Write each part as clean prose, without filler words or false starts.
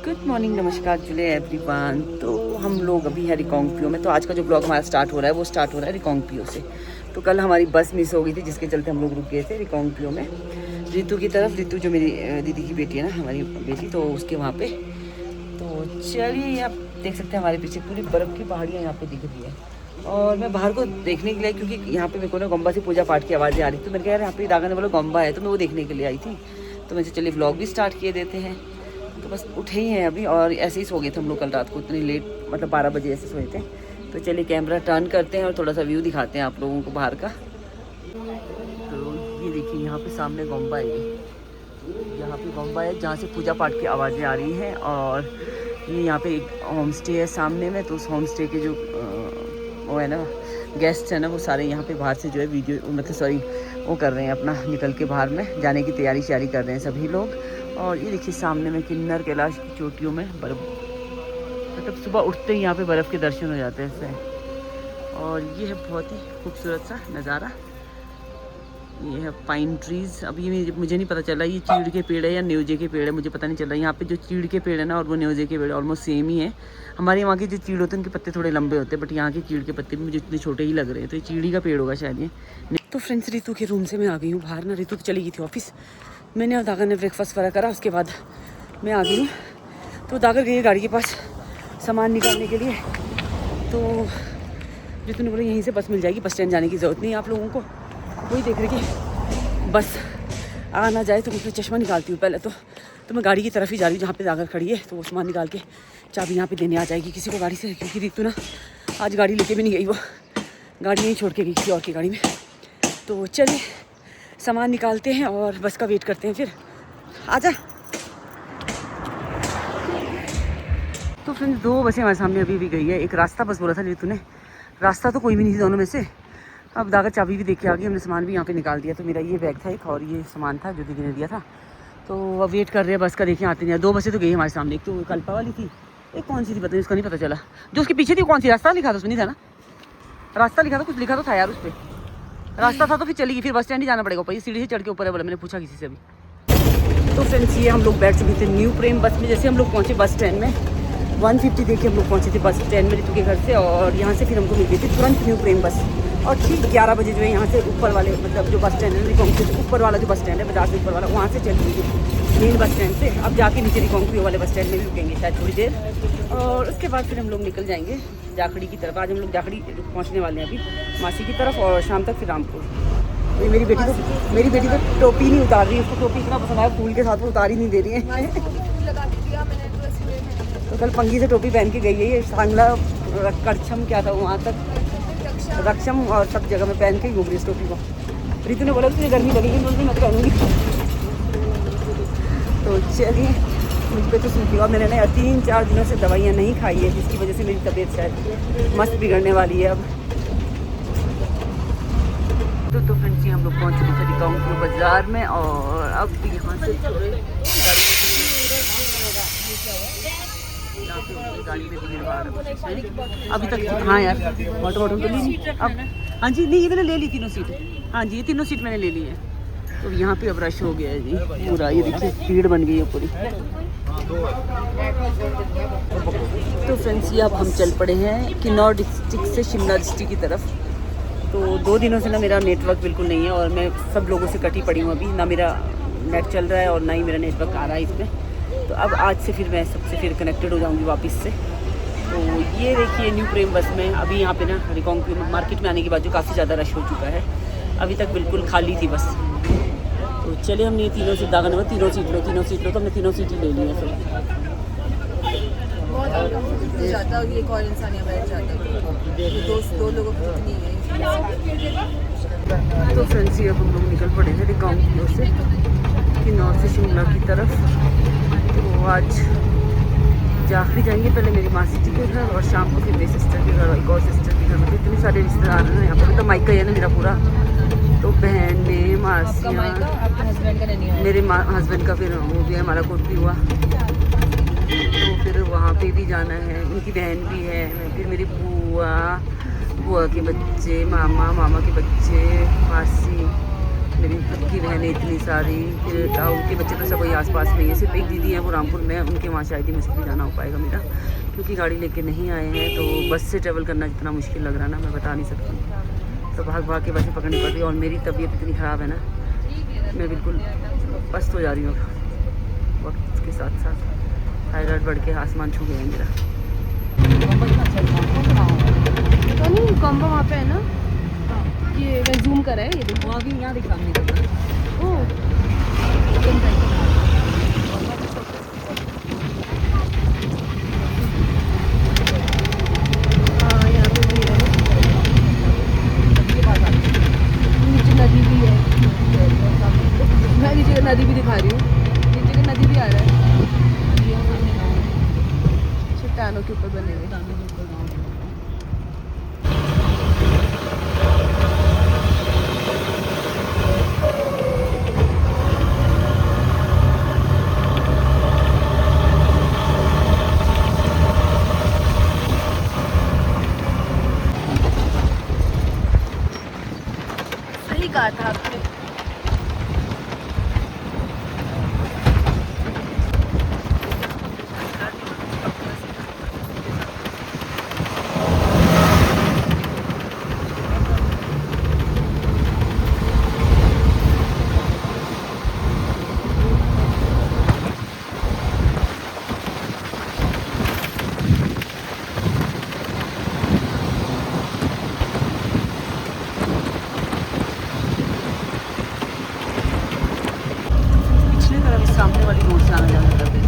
Good morning, नमस्कार जुले everyone. तो हम लोग अभी है रिकांगपियो में। तो आज का जो ब्लॉग हमारा स्टार्ट हो रहा है वो स्टार्ट हो रहा है रिकांगपियो से। तो कल हमारी बस मिस हो गई थी जिसके चलते हम लोग रुक गए थे रिकांगपियो में रितु की तरफ। रितु जो मेरी दीदी की बेटी है ना, हमारी बेटी, तो उसके वहाँ पे। तो चलिए आप देख सकते हैं हमारे पीछे पूरी बर्फ़ की पहाड़ियाँ यहाँ पे दिख रही है। और मैं बाहर को देखने के लिए, क्योंकि यहाँ पे मेरे को ना गंबा से पूजा पाठ की आवाज़ें आ रही थी, तो मैंने कहा यार यहाँ पे दागा ने बोला गंबा है, तो मैं वो देखने के लिए आई थी। तो मैं चलिए व्लॉग भी स्टार्ट किए देते हैं। तो बस उठे ही हैं अभी, और ऐसे ही सो गए थे हम लोग कल रात को, इतनी लेट, मतलब 12 बजे ऐसे सोए थे। तो चलिए कैमरा टर्न करते हैं और थोड़ा सा व्यू दिखाते हैं आप लोगों को बाहर का। तो ये देखिए यहाँ पे सामने गंबा है, यहाँ पे गंबा है जहाँ से पूजा पाठ की आवाज़ें आ रही हैं। और ये यहाँ पे एक होम स्टे है सामने में। तो उस होम स्टे के जो वो है ना, गेस्ट है ना, वो सारे यहाँ पे बाहर से जो है वीडियो, मतलब सॉरी, वो कर रहे हैं अपना, निकल के बाहर में जाने की तैयारी श्यारी कर रहे हैं सभी लोग। और ये देखिए सामने में किन्नर कैलाश की चोटियों में बर्फ़, मतलब सुबह उठते ही यहाँ पे बर्फ़ के दर्शन हो जाते हैं इससे। और ये है बहुत ही खूबसूरत सा नज़ारा। ये है पाइन ट्रीज़। अभी ये मुझे नहीं पता चला ये चीड़ के पेड़ है या न्योजे के पेड़ है, मुझे पता नहीं चल रहा। यहाँ पे जो चीड़ के पेड़ है ना और वो न्योजे के पेड़ ऑलमोस्ट सेम ही है। हमारे वहाँ के जो चीड़ होते हैं उनके पत्ते थोड़े लंबे होते हैं, बट यहाँ के चीड़ के पत्ते भी मुझे इतने छोटे ही लग रहे हैं। तो ये चीड़ी का पेड़ होगा शायद ये। तो फ्रेंड्स, रितु के रूम से मैं आ गई हूँ बाहर ना। रितु तो चली गई थी ऑफिस, मैंने और दागर ने ब्रेकफास्ट वगैरह करा, उसके बाद मैं आ गई हूँ। तो दागर गई है गाड़ी के पास सामान निकालने के लिए। तो रितु ने बोला यहीं से बस मिल जाएगी, बस स्टैंड जाने की ज़रूरत नहीं है आप लोगों को। वही देख रही कि बस आ ना जाए। तो मैं चश्मा निकालती हूँ पहले तो मैं गाड़ी की तरफ ही जा रही हूँ जहाँ पे दागर खड़ी है। तो वो सामान निकाल के चाबी यहाँ पे देने आ जाएगी किसी को गाड़ी से, क्योंकि रितु ना आज गाड़ी लेके भी नहीं गई, वो गाड़ी नहीं छोड़ के गई किसी और की गाड़ी में। तो चलिए सामान निकालते हैं और बस का वेट करते हैं, फिर आजा। तो फ्रेंड्स, दो बसें हमारे सामने अभी भी गई है। एक रास्ता बस बोला था रितु ने, रास्ता तो कोई भी नहीं थी दोनों में से। अब दागर चाबी भी देख के आ गई, हमने सामान भी यहाँ पे निकाल दिया। तो मेरा ये बैग था एक, और ये सामान था जो दीदी ने दिया था। तो अब वेट कर रहे हैं बस का, देखें आते नहीं। दो बसें तो गई हमारे सामने, एक तो कल्पा वाली थी, एक कौन सी थी पता नहीं, उसका नहीं पता चला। जो उसके पीछे थी कौन सी, रास्ता लिखा था उसमें नहीं था ना, रास्ता लिखा था, कुछ लिखा तो था यार उस पर, रास्ता था। तो फिर चली गई, फिर बस स्टैंड ही जाना पड़ेगा ऊपर, सीढ़ी से चढ़ के ऊपर है बोला, मैंने पूछा किसी से अभी। तो फ्रेंड्स, ये हम लोग बैठ चुके थे न्यू प्रेम बस में। जैसे हम लोग पहुँचे बस स्टैंड में 150 देके हम लोग पहुँचे थे बस स्टैंड में रितु के घर से। और यहाँ से फिर हमको मिल गई थी तुरंत न्यू प्रेम बस। और ठीक 11 बजे जो है यहाँ से ऊपर वाले, मतलब जो बस स्टैंड है रिकांगपियो से ऊपर वाला जो बस स्टैंड है, बाजार से ऊपर वाला, वहाँ से चल गई थी मेन बस स्टैंड से। अब जाके नीचे रिकांगपियो वाले बस स्टैंड में भी रुकेंगे शायद थोड़ी देर, और उसके बाद फिर हम लोग निकल जाएंगे जाखड़ी की तरफ। आज हम लोग जाखड़ी पहुँचने वाले हैं अभी मासी की तरफ, और शाम तक फिर रामपुर। मेरी बेटी तो टोपी नहीं उतार रही है, उसको टोपी इतना पसंद आया फूल के साथ, वो उतार ही नहीं दे रही है। तो कल पंगी से टोपी पहन के गई है ये, सांगला करछम क्या था वहाँ तक, रक्षम, और सब जगह में पहन के ही घूम रही है इस टोपी को। रितु ने बोला तुझे गर्मी लगेगी, मैं तो पहनूंगी। तो चलिए, मुझ पर तो सूखी हुआ। मैंने ना 3-4 दिनों से दवाइयाँ नहीं खाई है, जिसकी वजह से मेरी तबीयत शायद मस्त बिगड़ने वाली है अब। तो फ्रेंड्स, हम लोग पहुँच चुके थे रिकांगपियो बाजार में, और अब यहाँ से गाड़ी में भीड़ भाड़ अभी तक। हाँ यार, वाटर बॉटल तो ली अब। हाँ जी, नहीं ये मैंने ले ली तीनों सीट। हाँ जी, ये तीनों सीट मैंने ले ली है। तो यहाँ पे अब रश हो गया है जी पूरा, ये देखिए भीड़ बन गई है पूरी। तो फ्रेंड्स, ये अब हम चल पड़े हैं किन्नौर डिस्ट्रिक्ट से शिमला डिस्ट्रिक्ट की तरफ। तो 2 दिनों से ना मेरा नेटवर्क बिल्कुल नहीं है, और मैं सब लोगों से कटी पड़ी हूँ अभी, ना मेरा नेट चल रहा है और ना ही मेरा नेटवर्क आ रहा है इसमें। तो अब आज से फिर मैं सबसे फिर कनेक्टेड हो जाऊंगी वापस से। तो ये देखिए न्यू प्रेम बस में अभी यहाँ पे ना रिकांगपियो मार्केट में आने के बाद जो काफ़ी ज़्यादा रश हो चुका है, अभी तक बिल्कुल खाली थी बस। तो चले हमने ये तीनों सीट, दागा ने तीनों सीट लो, तो हमने तीनों सीट ही ले ली है। फिर एक और इंसान यहाँ बैठ जाता, दो लोगों की कितनी है। तो फ्रेंड्स, ये अब हम लोग निकल पड़े हैं रिकांगपियो से किन्नौर से शिमला की तरफ। तो आज जाखड़ी जाएंगे पहले मेरी मासी जी के घर, और शाम को फिर मेरी सिस्टर के घर, और एक और सिस्टर के घर। मतलब इतने सारे रिश्तेदार हैं यहाँ पर, तो माइका है ना मेरा पूरा। तो बहन में मासियाँ, मेरे हस्बैंड का फिर वो भी है, हमारा कोट भी हुआ। तो फिर वहाँ पे भी जाना है, उनकी बहन भी है, फिर मेरी बुआ के बच्चे, मामा के बच्चे, मासी, मेरी सबकी बहनें इतनी सारी, फिर उनके बच्चे तो सब वही आसपास में ही है। सिर्फ एक दीदी है वो रामपुर में, उनके वहाँ शायद ही मुझसे भी जाना हो पाएगा मेरा, क्योंकि गाड़ी लेके नहीं आए हैं। तो बस से ट्रैवल करना जितना मुश्किल लग रहा है ना, मैं बता नहीं सकती। तो भाग भाग के बसें पकड़नी पड़ रही है, और मेरी तबीयत इतनी ख़राब है ना, मैं बिल्कुल पस्त हो जा रही हूँ वक्त के साथ साथ। थायराइड बढ़ के आसमान छू गया है मेरा। तो नहीं कॉम्बो वहाँ पे है ना, ये मैं जूम करा है, ये देखो अभी यहाँ दिखा नहीं। हाँ यहाँ पे भी है, नीचे नदी भी है। मैं नीचे का नदी भी दिखा रही हूँ, नीचे का नदी भी आ रहा है, चट्टानों के ऊपर बने हुए। सही कहा था आपने। सामने वाली रोड से आना जाना करते थे,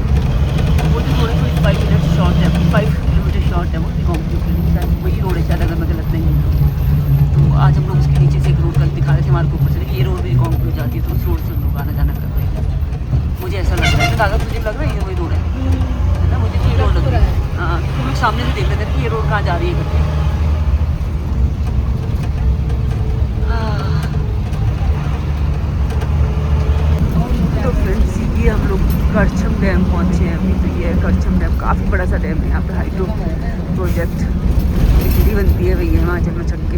वो तो थोड़ी 5 मिनट शॉर्ट है, 5 किलोमीटर शॉर्ट है वो रिकॉन्क्यू के लिए, वही रोड है शायद, अगर मैं गलत नहीं हूँ। तो आज हम लोग उसके नीचे से एक रोड कल दिखा रहे थे हमारे को ऊपर से, ये रोड भी रिकॉन्क्यू जाती है, तो उस रोड से हम लोग आना जाना कर रहे हैं। मुझे ऐसा लग रहा है, तो कागज तुझे लग रहा है ये वही रोड है ना, मुझे तो ये रोड लग रहा है। हाँ, क्योंकि हम लोग सामने से देख रहे थे कि ये रोड कहाँ जा रही है करके। तो फ्रेंड्स ये हम लोग करछम डैम पहुँचे हैं अभी। तो ये है करछम डैम, काफ़ी बड़ा सा डैम है यहाँ पे, हाइड्रो प्रोजेक्ट बिजली बनती है भैया हिमाचल में छक्के।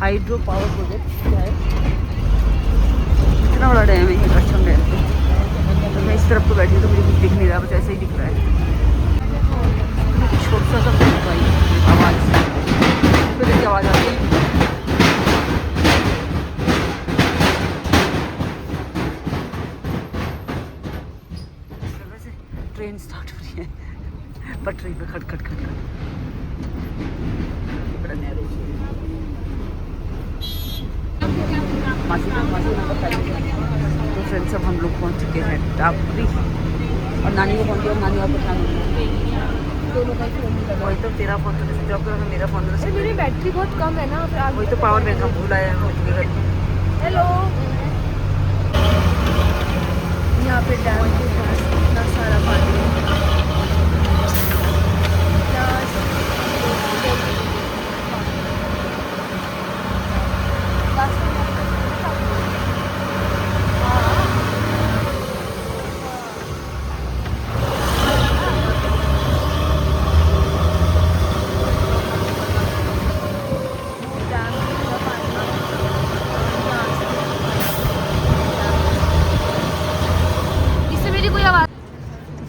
हाइड्रो पावर प्रोजेक्ट क्या है, इतना बड़ा डैम है ये करछम डैम। तो मैं इस तरफ को बैठी हूँ तो मुझे कुछ दिख नहीं रहा, बस ऐसे ही दिख रहा है, छोटा सा आवाज़ से आवाज़ आती है। ट्रेन स्टार्ट हो रही है पटरी पे, खट खट खट खट। बड़ा नैरो तो फ्रेंड्स अब हम लोग पहुंच चुके हैं टापरी, और नानी को फोन किया, नानी और पठान दोनों का फोन नहीं लगा। वही तो तेरा फोन तो स्विच ऑफ करो, मेरा फोन तो मेरी बैटरी बहुत कम है ना, फिर वही तो पावर बैंक हम भूल आए हैं मुझे घर। हेलो, यहाँ पे डैम के पास इतना सारा पानी है।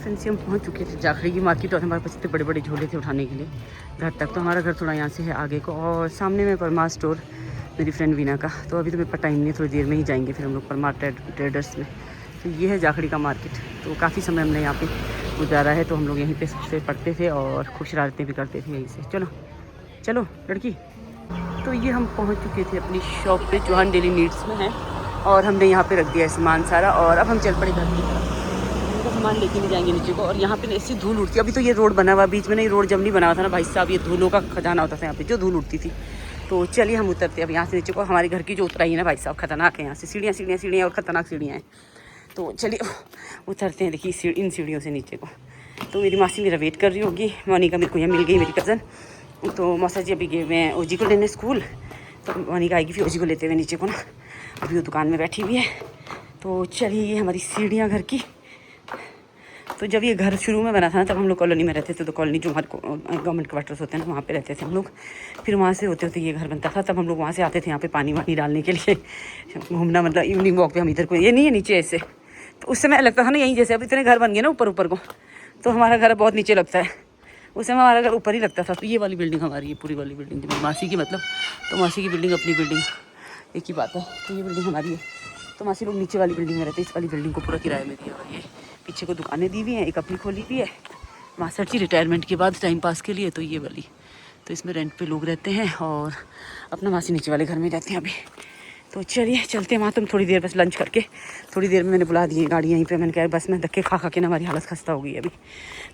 फ्रेंड्स हम पहुंच चुके थे जाखड़ी की मार्केट, और हमारे पास इतने बड़े बड़े झोले थे उठाने के लिए घर तक। तो हमारा घर थोड़ा यहाँ से है आगे को, और सामने में परमार स्टोर मेरी फ्रेंड वीना का। तो अभी तो मेरे पास टाइम नहीं है, थोड़ी देर में ही जाएंगे फिर हम लोग परमार ट्रेडर्स में। तो ये है जाखड़ी का मार्केट। तो काफ़ी समय हमने यहाँ पे गुजारा है, तो हम लोग यहीं पे सबसे पढ़ते थे और खूब शरारतें भी करते थे यहीं से। चलो चलो लड़की। तो ये हम पहुँच चुके थे अपनी शॉप पे, जो डेली नीड्स में है, और हमने यहाँ पे रख दिया है सामान सारा, और अब हम चल पड़े घर की तरफ। सामान लेके नहीं जाएंगे नीचे को। और यहाँ पे ऐसी धूल उड़ती है, अभी तो ये रोड बना हुआ, बीच में नहीं रोड जब नहीं बना हुआ था ना भाई साहब, ये धूलों का खजाना होता था यहाँ पे, जो धूल उड़ती थी। तो चलिए हम उतरते हैं अब यहाँ से नीचे को। हमारे घर की जो उतराई है ना भाई साहब, खतरनाक है यहाँ से, सीढ़ियाँ सीढ़ियाँ सीढ़ियाँ और खतरनाक सीढ़ियाँ हैं। तो चलिए उतरते हैं, देखिए इन सीढ़ियों से नीचे को। तो मेरी मासी मेरा वेट कर रही होगी, मोनिका मेरे को यहाँ मिल गई, मेरी कज़न। तो मौसा जी अभी गए हुए हैं ओजी को लेने स्कूल, तो मोनिका आएगी फिर ओजी को लेते हुए नीचे को ना। अभी वो दुकान में बैठी हुई है। तो चलिए ये हमारी सीढ़ियाँ घर की। तो तो जब ये घर शुरू में बना था ना तब हम लोग कॉलोनी में रहते थे, तो कॉलोनी जो हमारे गवर्नमेंट क्वार्टर्स होते हैं ना वहाँ पे रहते थे हम लोग। फिर वहाँ से होते होते ये घर बनता था, तब हम लोग वहाँ से आते थे यहाँ पे पानी वानी डालने के लिए घूमना, मतलब इवनिंग वॉक पे हम इधर को, ये नहीं है नीचे ऐसे, तो उस समय लगता था ना यहीं जैसे अब इतने घर बन गए ना ऊपर ऊपर को, तो हमारा घर बहुत नीचे लगता है, उस समय हमारा घर ऊपर ही लगता था। तो ये वाली बिल्डिंग हमारी, ये पूरी वाली बिल्डिंग थी मासी की, मतलब तो मासी की बिल्डिंग अपनी बिल्डिंग एक ही बात है। तो ये बिल्डिंग हमारी है, तो मासी लोग नीचे वाली बिल्डिंग में रहते हैं, इस वाली बिल्डिंग को पूरा किराए में दिया हुआ है। पीछे को दुकानें दी हुई हैं, एक अपनी खोली भी है मासर जी रिटायरमेंट के बाद टाइम पास के लिए, तो ये वाली, तो इसमें रेंट पे लोग रहते हैं और अपना मासी नीचे वाले घर में रहते हैं अभी। तो चलिए चलते हैं वहाँ, तुम थोड़ी देर बस लंच करके, थोड़ी देर में मैंने बुला दी गाड़ी यहीं पे, मैंने कहा बस में धक्के खा के ना हमारी हालत खस्ता हो गई अभी।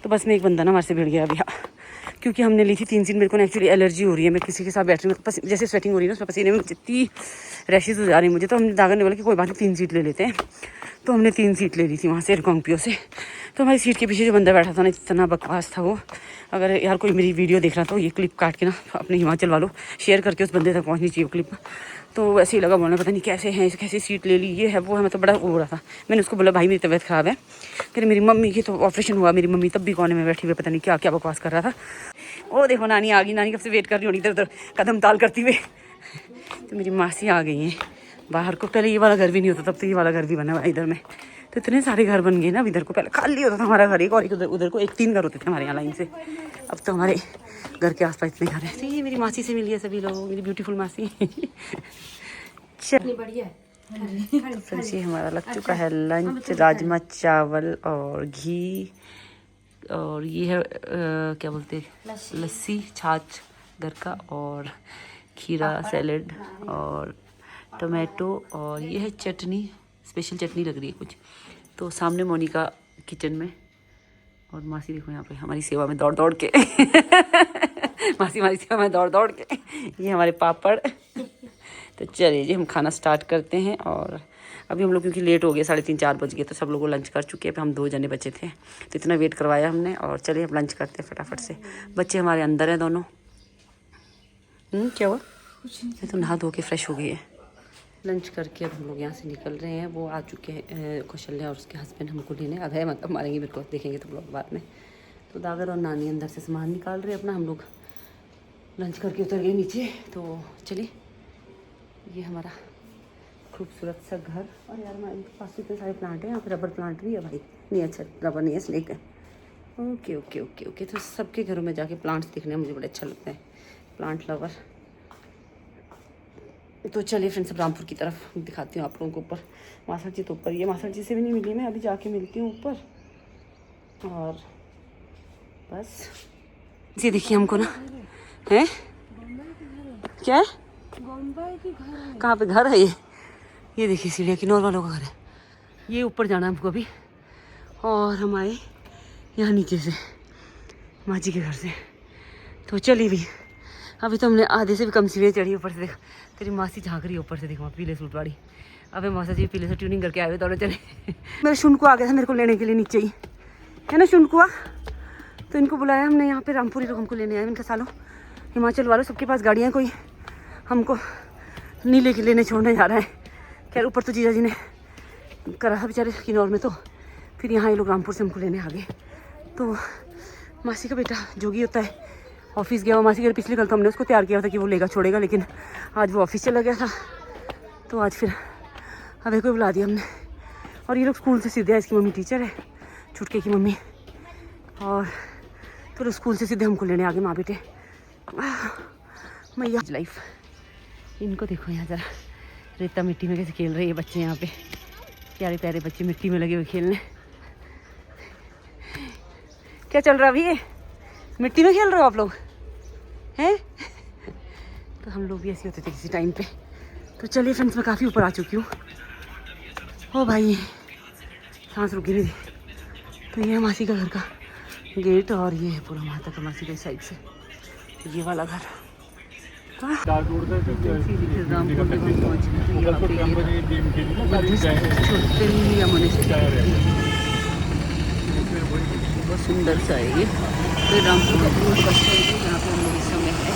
तो बस में एक बंदा ना हमारे से भिड़ गया अभी, क्योंकि हमने ली थी 3 सीट, मेरे को ना एक्चुअली एलर्जी हो रही है, मैं किसी के साथ बैठ रही हूँ जैसे स्वेटिंग हो रही है ना उसमें पसीने में जितनी रैशेज हो जा रही है मुझे, तो हमने दागर ने बोला कि कोई बात नहीं 3 सीट ले लेते हैं, तो हमने 3 सीट ले ली थी वहाँ से रिकॉन्ग्पियो से। तो हमारी सीट के पीछे जो बंदा बैठा था ना इतना बकवास था वो, अगर यार कोई मेरी वीडियो देख रहा तो ये क्लिप काट के ना अपने हिमाचल वालों शेयर करके उस बंदे तक पहुँचनी चाहिए क्लिप। तो वैसे ही लगा बोलना, पता नहीं कैसे हैं, कैसे सीट ले ली, ये है वो है, मतलब बड़ा हो रहा था। मैंने उसको बोला भाई मेरी तबीयत ख़राब है, फिर मेरी मम्मी की तो ऑपरेशन हुआ, मेरी मम्मी तब भी कोने में बैठी हुई पता नहीं क्या क्या बकवास कर रहा था। ओ देखो नानी आ गई, नानी कब से वेट कर रही होनी इधर उधर कदम ताल करती हुए। तो मेरी मासी आ गई हैं बाहर को, पहले ये वाला घर भी नहीं होता, तब तो ये वाला घर भी बना हुआ इधर में, तो इतने सारे घर बन गए ना। अब इधर को पहले खाली होता था हमारा घर एक, और एक उधर को 3 घर होते थे हमारे यहाँ लाइन से, अब तो हमारे घर के आसपास इतने घर हैं। तो ये मेरी मासी से मिली है सभी लोग, मेरी ब्यूटीफुल मासी। बढ़िया फ्रेंड्स ये हमारा लग चुका है लंच, राजमा चावल और घी, और ये है क्या बोलते हैं लस्सी छाछ घर का, और खीरा सैलेड और टोमेटो, और ये है चटनी, स्पेशल चटनी लग रही है कुछ। तो सामने मोनिका किचन में, और मासी देखो यहाँ पे हमारी सेवा में दौड़ दौड़ के मासी हमारी सेवा में दौड़ दौड़ के, ये हमारे पापड़। तो चलिए जी हम खाना स्टार्ट करते हैं। और अभी हम लोग क्योंकि लेट हो गए, 3:30-4 बज गए, तो सब लोग लंच कर चुके हैं, हम 2 जने बचे थे, तो इतना वेट करवाया हमने। और चलिए अब लंच करते हैं फटाफट से। बच्चे हमारे अंदर हैं दोनों। क्या हुआ? तो नहा धो के फ्रेश हो गई है। लंच करके अब हम लोग यहाँ से निकल रहे हैं। वो आ चुके हैं कौशल्या और उसके हस्बैंड हमको लेने, अब है मतलब मारेंगे मेरे को, देखेंगे तो लोग बाद में। तो दागर और नानी अंदर से सामान निकाल रहे अपना, हम लोग लंच करके उतर गए नीचे। तो चलिए ये हमारा खूबसूरत सा घर। और यार हमारे पास इतने सारे प्लांट हैं, यहाँ पे रबर प्लांट भी है भाई, नहीं अच्छा रबर नहीं है स्नेक है। Okay okay okay okay. तो सबके घरों में जाके प्लांट्स देखने में मुझे बड़ा अच्छा लगता है, प्लांट लवर। तो चलिए फ्रेंड्स अब रामपुर की तरफ दिखाती हूँ आप लोगों को। ऊपर मासर जी तो ऊपर, ये मासर जी से भी नहीं मिली मैं, अभी जाके मिलती हूँ ऊपर। और बस जी देखिए हमको ना है क्या है, कहाँ पे घर है ये देखिए सीढ़िया किन्नौर वालों का घर है। ये ऊपर जाना हमको अभी, और हम आए यहाँ नीचे से माँ जी के घर से। तो चलिए भी अभी तो हमने आधे से भी कम सीढ़ियाँ चढ़ी। ऊपर से देखो तेरी मासी झाँक रही है ऊपर से, देखो पीले सूट वाली। अबे मौसा जी पीले से ट्यूनिंग करके आए हुए दोनों चले। मेरा शुनको आ गया था मेरे को लेने के लिए नीचे ही, है ना शुनकुआ। तो इनको बुलाया हमने यहाँ पे, रामपुरी लोग हमको लेने आए। इनका सालों हिमाचल वालों सबके पास गाड़ियाँ, कोई हमको नहीं लेके लेने छोड़ने जा रहा है। खैर ऊपर तो जीजा जी ने करा था बेचारे किन्नौर में, तो फिर यहाँ ये लोग रामपुर से हमको लेने आ गए। तो मासी का बेटा जोगी होता है, ऑफिस गया हुआ मासी के। पिछले कल तो हमने उसको तैयार किया था कि वो लेगा छोड़ेगा, लेकिन आज वो ऑफिस चला गया था, तो आज फिर अबे को बुला दिया हमने। और ये लोग स्कूल से सीधे, इसकी मम्मी टीचर है, छुटके की मम्मी, और फिर स्कूल से सीधे हमको लेने आ गए माँ बेटे। मैया लाइफ। इनको देखो यहाँ जरा रेता मिट्टी में कैसे खेल रहे हैं बच्चे, यहाँ पे प्यारे प्यारे बच्चे मिट्टी में लगे हुए खेलने। क्या चल रहा अभी ये, मिट्टी में खेल रहे हो आप लोग हैं? तो हम लोग भी ऐसे होते थे किसी टाइम पे। तो चलिए फ्रेंड्स मैं काफ़ी ऊपर आ चुकी हूँ। ओ भाई सांस रुकी नहीं। तो ये है मासी का घर का गेट, और ये है पूरा माता का मासी के साइड से ये वाला घर। रामपुर में पहुँच बहुत सुंदर सा है ये। तो रामपुर का न्यू बस स्टैंड है जहाँ पे हम लोग इस समय है।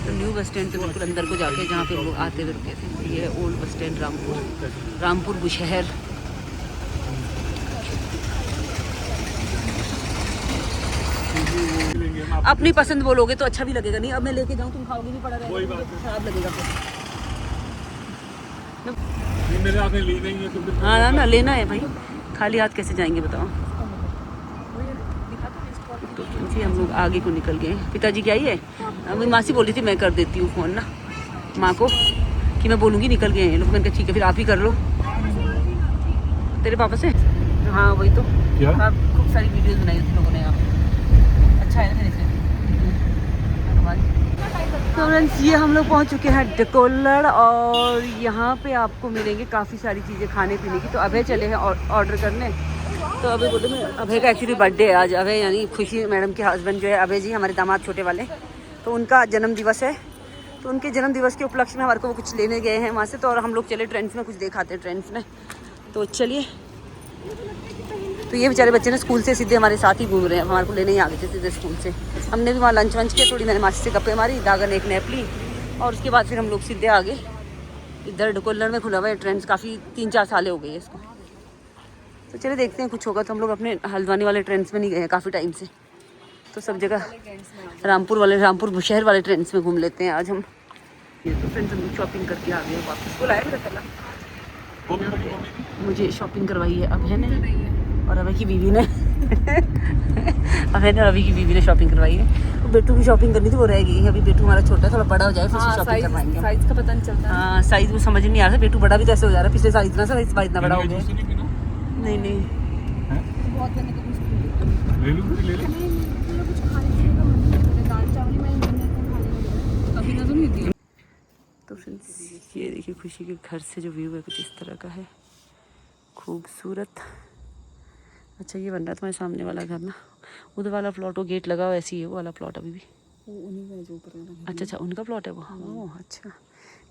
तो न्यू बस स्टैंड से बिल्कुल अंदर को जाके जहाँ पे हम लोग आते हुए रुके थे, ये old bus stand Rampur, Rampur Bushahr. अपनी पसंद बोलोगे तो अच्छा भी लगेगा, नहीं अब मैं लेके जाऊँ तुम खाओगे भी पड़ा रहेगा, खराब लगेगा फिर। मेरे हाथ में ली नहीं है तो हाँ ना लेना है भाई, खाली हाथ कैसे जाएंगे बताओ। तो जी हम लोग आगे को निकल गए। पिताजी क्या ही है, अभी मासी बोल रही थी मैं कर देती हूँ फ़ोन ना माँ को, कि मैं बोलूँगी निकल गए हैं लोग। मैंने कहा ठीक है फिर आप ही कर लो तेरे पापा से। हाँ वही तो क्या? हाँ, खूब सारी वीडियोस बनाई थी लोगों ने यहाँ पे, अच्छा है ना मेरे से। तो फ्रेंड्स ये हम लोग पहुँच चुके हैं डकोलड़, और यहाँ पे आपको मिलेंगे काफ़ी सारी चीज़ें खाने पीने की। तो अभय चले हैं ऑर्डर करने, तो अभय बोले मैं, अभय का एक्चुअली बर्थडे है आज। अभय यानी खुशी मैडम के हस्बैंड जो है अभय जी, हमारे दामाद छोटे वाले, तो उनका जन्म दिवस है। तो उनके जन्म दिवस के उपलक्ष्य में हमारे को कुछ लेने गए हैं वहाँ से, तो और हम लोग चले ट्रेंड्स में कुछ देखाते हैं ट्रेंड्स में, तो चलिए। तो ये बेचारे बच्चे ने स्कूल से सीधे हमारे साथ ही घूम रहे हैं, हमारे को लेने ही आ गए थे सीधे स्कूल से। हमने भी वहाँ लंच वंच किया, थोड़ी मैंने मासी से गप्पे मारी, दागा ने एक नैप ली, और उसके बाद फिर हम लोग सीधे आगे। इधर डकोलड़ में खुला हुआ है ट्रेंड्स, काफ़ी 3-4 साल हो गए हैं इसको। तो चलिए देखते हैं कुछ होगा तो। हम लोग अपने हल्द्वानी वाले ट्रेंड्स में नहीं गए हैं काफ़ी टाइम से, तो सब जगह रामपुर शहर वाले ट्रेंड्स में घूम लेते हैं आज हम। ये तो फ्रेंड्स हम शॉपिंग करके आ गए हैं वापस। को लाया मेरा पहला मुझे शॉपिंग करवाई है अभय ने और अभय की बीवी ने अभय ने और अभय की बीवी ने शॉपिंग करवाई है। तो बेटू की शॉपिंग करनी थी, वो रह गई। अभी बेटू हमारा छोटा है, थोड़ा बड़ा हो जाए फिर शॉपिंग करवाएंगे। साइज का पता नहीं चलता। हाँ साइज वो समझ नहीं आ रहा, बेटू बड़ा भी कैसे हो जा रहा है, पिछले साल इतना सा इस बार इतना बड़ा हो गया। नहीं नहीं बहुत करने का कुछ ले लूं ले ले। कुछ खाने पीने का मन नहीं है, दाल चावल मैं कभी ना तो नहीं दी। तो फ्रेंड्स ये देखिए खुशी के घर से जो व्यू है कुछ इस तरह का है, खूबसूरत। अच्छा ये बन रहा है तुम्हारे सामने वाला घर ना, उधर वाला प्लॉट वो गेट लगा हुआ ऐसी है वो वाला प्लॉट अभी भी। वो उन्हीं का जो ऊपर है। अच्छा अच्छा उनका प्लॉट है वो। ओह अच्छा,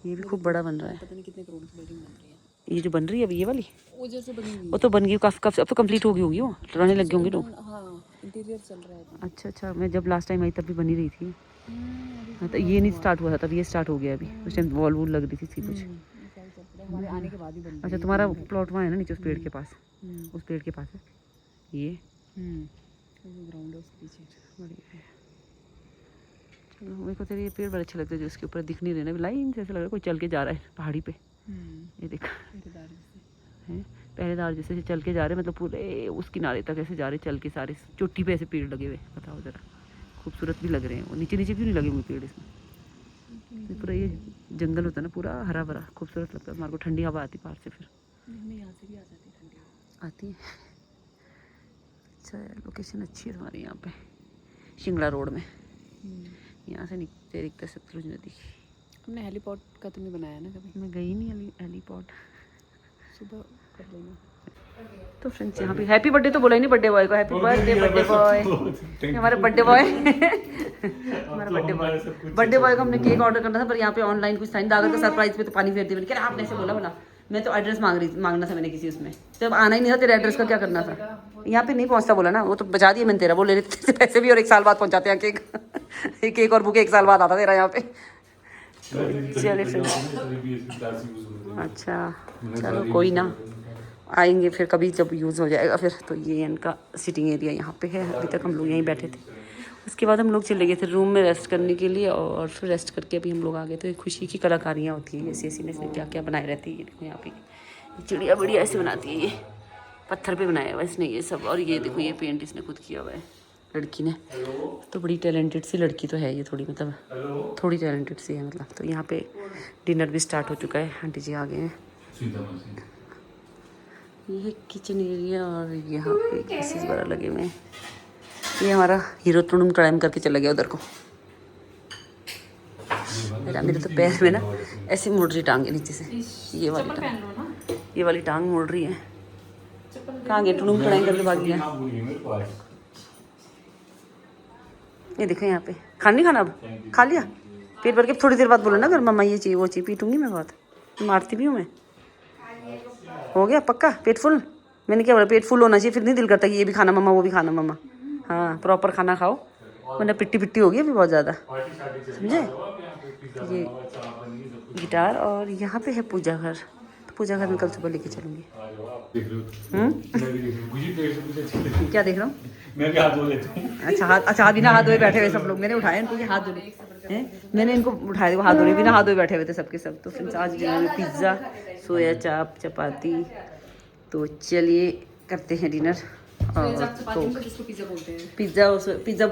ये भी खूब बड़ा बन रहा है। पता नहीं कितने करोड़ की बिल्डिंग बन रही है। ये जो बन रही है अभी ये वाली, वो जैसे बनी हुई वो तो बन गई काफ़ी, अब तो कंप्लीट हो गई होगी, वो रहने लग गए होंगे लोग। है। हाँ इंटीरियर चल रहा है। अच्छा अच्छा, मैं जब लास्ट टाइम आई तब भी बनी रही थी। हाँ तो ये नहीं स्टार्ट हुआ था, तब ये स्टार्ट हो गया अभी। उस टाइम वॉल वूल लग रही थी सी कुछ। हमारे आने के बाद ही बन अच्छा तुम्हारा प्लॉट वहाँ है ना नीचे उस पेड़ के पास, उस पेड़ के पास है ये। ग्राउंड है उसके पीछे। बढ़िया है। चलो मेरे को तेरे ये पेड़ बड़े अच्छे लगते हैं जो इसके ऊपर दिख नहीं रहे ना, लाइन से ऐसा लग रहा है कोई चल के जा रहा है पहाड़ी पे। ये देखा है पहरेदार जैसे चल के जा रहे, मतलब पूरे उस किनारे तक ऐसे जा रहे चल के, सारे चोटी पे ऐसे पेड़ लगे हुए। बताओ ज़रा, खूबसूरत भी लग रहे हैं। वो नीचे नीचे क्यों नहीं लगे हुए पेड़ इसमें? पूरा ये जंगल होता है ना पूरा हरा भरा, खूबसूरत लगता है। हमारे को ठंडी हवा आती बाहर से, फिर यहाँ से भी आ जाती है ठंडी हवा। आती है। अच्छा लोकेशन अच्छी है तुम्हारी यहाँ पे शिंगड़ा रोड में। यहाँ से नीचे दिखता है सतलुज नदी। हमने हेलीपॉड का तो नहीं बनाया ना कभी। मैं गई नहीं हेलीपॉड, सुबह कर लेना। तो फ्रेंड्स यहाँ पे हैप्पी बर्थडे तो बोला ही नहीं बर्थडे बॉय को। हैप्पी बर्थडे बर्थडे बॉय, हमारा बर्थडे बॉय हमारा बर्थडे बॉय को हमने केक ऑर्डर करना था, पर यहाँ पे ऑनलाइन कुछ था नहीं। दागर का सरप्राइज पे तो पानी फेर दी। मैंने कहा आपने ऐसे बोला बना, मैं तो एड्रेस मांगना था मैंने किसी उसमें, जब आना ही नहीं था तेरे एड्रेस का क्या करना था। यहाँ पे नहीं पहुँचता बोला ना, वो तो बचा दिया मैंने तेरा, वो ले लेते थे पैसे भी और 1 साल बाद पहुँचाते हैं केक केक और बुक 1 साल बाद आता तेरा यहाँ पे। चलिए फिर अच्छा चलो कोई ना, आएंगे फिर कभी जब यूज़ हो जाएगा फिर। तो ये इनका सिटिंग एरिया यहाँ पे है। अभी तक हम लोग यहीं बैठे थे, उसके बाद हम लोग चले गए थे रूम में रेस्ट करने के लिए, और फिर रेस्ट करके अभी हम लोग आ गए। तो खुशी की कलाकारियाँ होती हैं ऐसी ऐसी, में क्या क्या बनाए रहती है। देखो यहाँ पे चिड़िया बढ़िया ऐसे बनाती है, ये पत्थर पे बनाया हुआ इसने ये सब। और ये देखो ये पेंट इसने खुद किया हुआ है लड़की ने। तो बड़ी टैलेंटेड सी लड़की तो है ये, थोड़ी मतलब थोड़ी टैलेंटेड सी है मतलब। तो यहाँ पे डिनर भी स्टार्ट हो चुका है, आंटी जी आ गए हैं। ये किचन एरिया, और यहाँ पे गैसेस वगैरह लगे हुए हैं। ये हमारा हीरो तुड़ुम टड़ाम करके चला गया उधर को। मेरे तो पैर में ना ऐसी मुड़ रही टांग है नीचे से, ये वाली टांग मुड़ रही है। कहाँ गए टुड़ुम टड़ाम करके भाग गया। ये देखो यहाँ पे खाना नहीं खाना, अब खा लिया पेट भर के। थोड़ी देर बाद बोलो ना अगर मम्मा ये चाहिए वो चाहिए, पीटूंगी मैं बहुत, मारती भी हूँ मैं। हो गया पक्का पेट फुल? मैंने क्या बोला पेट फुल होना चाहिए, फिर नहीं दिल करता कि ये भी खाना मम्मा वो भी खाना मम्मा। हाँ प्रॉपर खाना खाओ, वरना पिट्टी पिट्टी होगी अभी बहुत ज़्यादा, समझे। ये गिटार, और यहाँ पे है पूजा घर। तो पूजा घर में कल सुबह लेके चलूंगी। आ जाओ आप देख रहे हो हम्म? मैं भी देख रहा हूँ मुझे पेड़ से कुछ अच्छी लग रही क्या देख रहा हूँ? है। मैं भी हाथ धो लेता हूँ अच्छा बिना हाथ धोए बैठे हुए सब लोग, मैंने उठाया इनको कि हाथ धोने हैं, मैंने इनको उठाया वो हाथ धोने, बिना हाथ धोए बैठे हुए थे सबके सब। तो फ्रेंड्स आज डिनर में पिज़्ज़ा, सोया चाप, चपाती। तो चलिए करते हैं डिनर। और तो जिसको पिज्जा बोलते हैं। पिज़्ज़ा और पिज़्ज़ा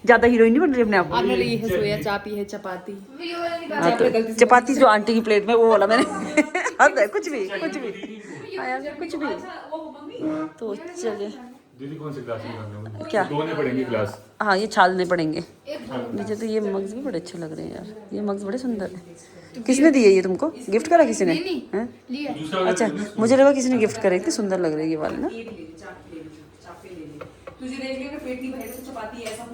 ज़्यादा हीरोइन नहीं बन रही अपने आप को। आपने ली है सोया चाप, ये है चपाती। हाँ, तो चपाती जो आंटी की प्लेट में वो वाला मैंने हद है, कुछ भी हाँ यार कुछ भी। तो चलिए दीदी कौन से क्लास में करना है? क्या? धोने पड़ेंगे क्लास। हाँ ये छालने पड़ेंगे। मुझे तो ये मग्स भी बड़े अच्छे लग रहे हैं यार, ये मग्स बड़े सुंदर हैं। किसने दिए ये तुमको? गिफ्ट करा किसी ने? हैं? दूसरा अच्छा मुझे लगा किसी ने गिफ्ट करे, इतने सुंदर लग रहे हैं ये वाले ना।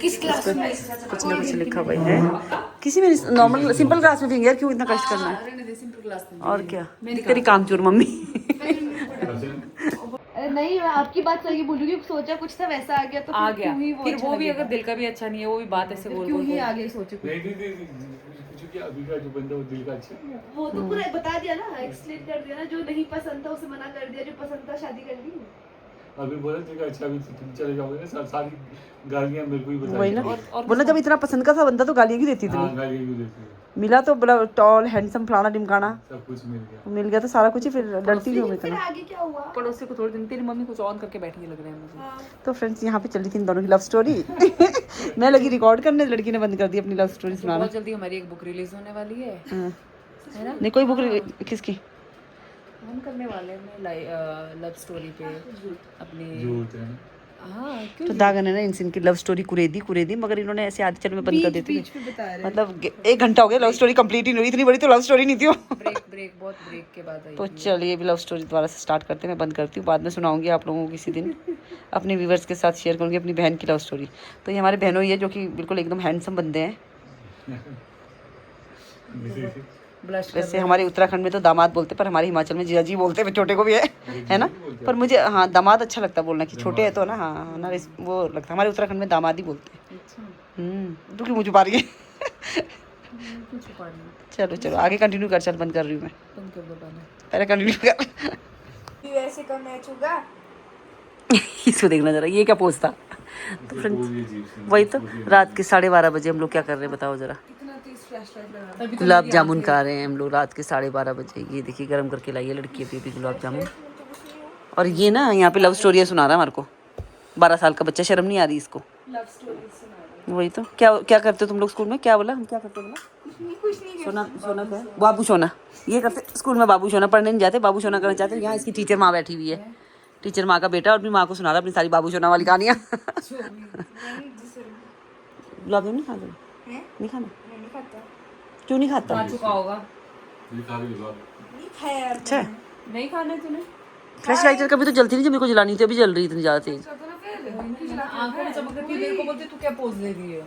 किस क्लास में? कुछ ना कुछ लिखा हुआ है किसी में। नॉर्मल सिंपल क्लास में भी यार, क्यों इतना कष्ट करना है? सिंपल क्लास में। और क्या तेरी कामचोर मम्मी। अरे नहीं, मैं आपकी बात सही बोल रही हूँ। सोचा कुछ था वैसा आ गया तो आ फिर गया क्यों ही फिर अच्छा वो भी लगेगा? अगर दिल का भी अच्छा नहीं है, वो भी बात ऐसे बोल क्यों बोल ही बोल। आगे सोचे कुछ। नहीं दीदी कुछ क्या अभी का जो बंदा वो दिल का अच्छा है। वो तो पूरा बता दिया ना, एक्सप्लेन कर दिया ना। जो नहीं पसंद था उसे मना कर दिया, जो पसंद था शादी कर ली। अभी बोला दिल का अच्छा अभी तुम चले जाओगे ना सारी गालियाँ मेरे को ही वही ना, बताई। बोला जब इतना पसंद का था बंदा तो गालियाँ क्यों देती हाँ इतनी? गालियाँ क्यों देती है? मिला तो बोला टॉल हैंडसम फलाना ढिमकाना, सब कुछ मिल गया। मिल गया तो सारा कुछ ही, फिर डरती क्यों मैं फिर इतना? आगे क्या हुआ? पड़ोसी को थोड़े दिन तेरी मम्मी कुछ ऑन करके बैठी है लग रहा है मुझे। तो फ्रेंड्स यहाँ पे चल रही थी इन दोनों की लव स्टोरी। मैं लगी रिकॉर्ड करने, लड़की ने बंद कर दी अपनी लव स्टोरी सुनाना। बहुत जल्दी हमारी एक बुक रिलीज होने वाली है हाँ। है ना? नहीं कोई बुक किसकी? हम करने वाले हैं लव स्टोरी पे अपनी। झूठ है। हाँ क्यों? तो दागन है ना इनकी लव स्टोरी कुरेदी, मगर इन्होंने ऐसे आधे चल में बंद कर देती बीच में बता रहे हैं। मतलब 1 घंटा हो गया लव स्टोरी कंप्लीट ही नहीं हुई। इतनी बड़ी तो लव स्टोरी नहीं थी वो। बहुत ब्रेक के बाद आई। तो चलिए अभी लव स्टोरी दोबारा से स्टार्ट करते हैं। मैं बंद करती हूँ, बाद में सुनाऊंगी आप लोगों को किसी दिन। अपने व्यूवर्स के साथ शेयर करूंगी अपनी बहन की लव स्टोरी। तो ये हमारे बहनों ही है जो कि बिल्कुल एकदम हैंडसम बंदे हैं। ब्लश वैसे हमारे उत्तराखंड में तो दामाद बोलते, पर हमारे हिमाचल में जीजा जी बोलते हैं, छोटे को भी है ना। पर मुझे हाँ दामाद अच्छा लगता है बोलना कि छोटे है तो ना, हाँ ना वो लगता है। हमारे उत्तराखंड में दामाद ही बोलते हैं। तू क्यों मुँह छुपा रही है? चलो आगे कंटिन्यू कर, चल बंद कर रही हूँ मैं, बंद कर दो पहले कंटिन्यू कर। वैसे का मैच होगा। इसको देखना जरा, ये क्या पोस्ट था? तो फ्रेंड्स वही तो रात के 12:30 बजे हम लोग क्या कर रहे हैं बताओ जरा? इतना तेज फ्लैशलाइट लगा। गुलाब जामुन खा रहे हैं हम लोग रात के 12:30 बजे। ये देखिए गरम करके लाई है लड़की अभी गुलाब जामुन। और ये ना यहाँ पे लव स्टोरी सुना रहा है हमारे को, 12 साल का बच्चा। शर्म नहीं आ रही इसको? लव स्टोरी सुना रहे वही तो। क्या करते हो तुम लोग स्कूल में? क्या बोला? हम क्या करते बोला? हैं। कुछ नहीं सोना क्या है? बाबू सोना। ये करते स्कूल में, बाबू सोना। पढ़ने नहीं जाते, बाबू सोना करना चाहते। यहाँ इसकी टीचर माँ बैठी हुई है, टीचर माँ का बेटा, और अपनी माँ को सुना रहा अपनी सारी बाबू सोना वाली कहानियाँ। गुलाब जामुन नहीं खा रहे? नहीं खाना? क्यों नहीं खाता? खा चुका होगा। अच्छा नहीं खाना है तूने? फ्लैश लाइटर कभी तो जलती नहीं, जब मेरे को जलानी थी, अभी जल रही इतनी ज़्यादा तेज। आंखों में चमक रही है, मेरे को बोलती तू क्या पोज ले रही है?